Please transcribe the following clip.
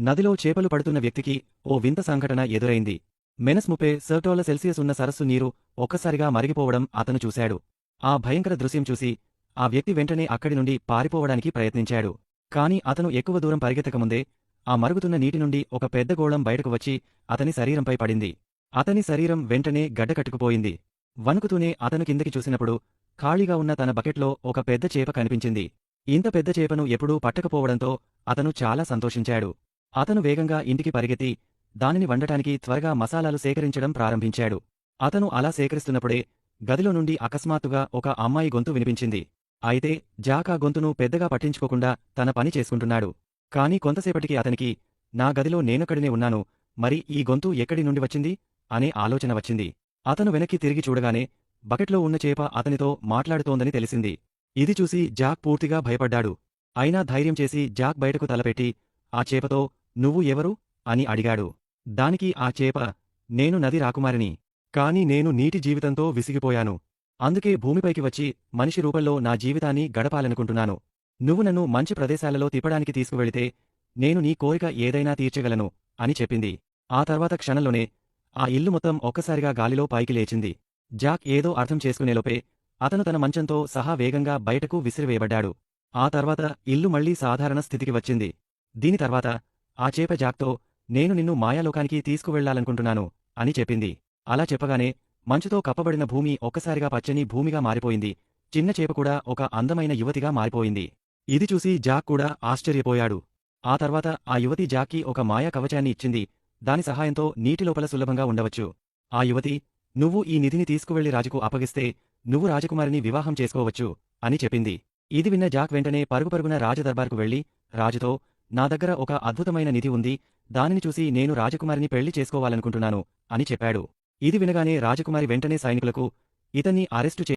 నదిలో చేపలు పడుతున్న వ్యక్తికి ఓ వింత సంఘటన ఎదురైంది. -30°C ఉన్న సరస్సు నీరు ఒక్కసారిగా మరిగిపోవడం అతను చూశాడు. ఆ భయంకర దృశ్యం చూసి ఆ వ్యక్తి వెంటనే అక్కడి నుండి పారిపోవడానికి ప్రయత్నించాడు. కాని అతను ఎక్కువ దూరం పరిగెత్తకముందే ఆ మరుగుతున్న నీటి నుండి ఒక పెద్ద గోళం బయటకు వచ్చి అతని శరీరంపై పడింది. అతని శరీరం వెంటనే గడ్డకట్టుకుపోయింది. వణుకుతూనే అతను కిందకి చూసినప్పుడు ఖాళీగా ఉన్న తన బకెట్లో ఒక పెద్ద చేప కనిపించింది. ఇంత పెద్ద చేపను ఎప్పుడూ పట్టకపోవడంతో అతను చాలా సంతోషించాడు. అతను వేగంగా ఇంటికి పరిగెత్తి దానిని వండటానికి త్వరగా మసాలాలు సేకరించడం ప్రారంభించాడు. అతను అలా సేకరిస్తున్నప్పుడే గదిలో నుండి అకస్మాత్తుగా ఒక అమ్మాయి గొంతు వినిపించింది. అయితే జాక్ ఆ గొంతును పెద్దగా పట్టించుకోకుండా తన పని చేసుకుంటున్నాడు. కాని కొంతసేపటికి అతనికి, నా గదిలో నేనొక్కడినే ఉన్నాను, మరి ఈ గొంతు ఎక్కడి నుండి వచ్చింది అనే ఆలోచన వచ్చింది. అతను వెనక్కి తిరిగి చూడగానే బకెట్లో ఉన్న చేప అతనితో మాట్లాడుతోందని తెలిసింది. ఇది చూసి జాక్ పూర్తిగా భయపడ్డాడు. అయినా ధైర్యం చేసి జాక్ బయటకు తలపెట్టి ఆ చేపతో, నువ్వు ఎవరు అని అడిగాడు. దానికి ఆ చేప, నేను నది రాకుమారిని. కాని నేను నీటి జీవితంతో విసిగిపోయాను. అందుకే భూమిపైకి వచ్చి మనిషి రూపంలో నా జీవితాన్ని గడపాలనుకుంటున్నాను. నువ్వు నన్ను మంచి ప్రదేశాలలో తిప్పడానికి తీసుకువెళితే నేను నీ కోరిక ఏదైనా తీర్చగలను అని చెప్పింది. ఆ తర్వాత క్షణంలోనే ఆ ఇల్లు మొత్తం ఒక్కసారిగా గాలిలో పైకి లేచింది. జాక్ ఏదో అర్థం చేసుకునేలోపే అతను తన మంచంతో సహా వేగంగా బయటకు విసిరివేయబడ్డాడు. ఆ తర్వాత ఇల్లు మళ్లీ సాధారణ స్థితికి వచ్చింది. దీని తర్వాత ఆ చేప జాక్తో, నేను నిన్ను మాయాలోకానికి తీసుకువెళ్లాలనుకుంటున్నాను అని చెప్పింది. అలా చెప్పగానే మంచుతో కప్పబడిన భూమి ఒక్కసారిగా పచ్చని భూమిగా మారిపోయింది. చిన్న చేప కూడా ఒక అందమైన యువతిగా మారిపోయింది. ఇది చూసి జాక్ కూడా ఆశ్చర్యపోయాడు. ఆ తర్వాత ఆ యువతి జాక్కి ఒక మాయా కవచాన్ని ఇచ్చింది. దాని సహాయంతో నీటిలోపల సులభంగా ఉండవచ్చు. ఆ యువతి, నువ్వు ఈ నిధిని తీసుకువెళ్లి రాజుకు అప్పగిస్తే నువ్వు రాజకుమారిని వివాహం చేసుకోవచ్చు అని చెప్పింది. ఇది విన్న జాక్ వెంటనే పరుగుపరుగున రాజదర్బార్కు వెళ్లి రాజుతో, నా దగ్గర ఒక అద్భుతమైన నిధి ఉంది, దానిని చూసి నేను రాజకుమారిని పెళ్లి చేసుకోవాలనుకుంటున్నాను అని చెప్పాడు. ఇది వినగానే రాజకుమారి వెంటనే సైనికులకు, ఇతన్ని అరెస్టు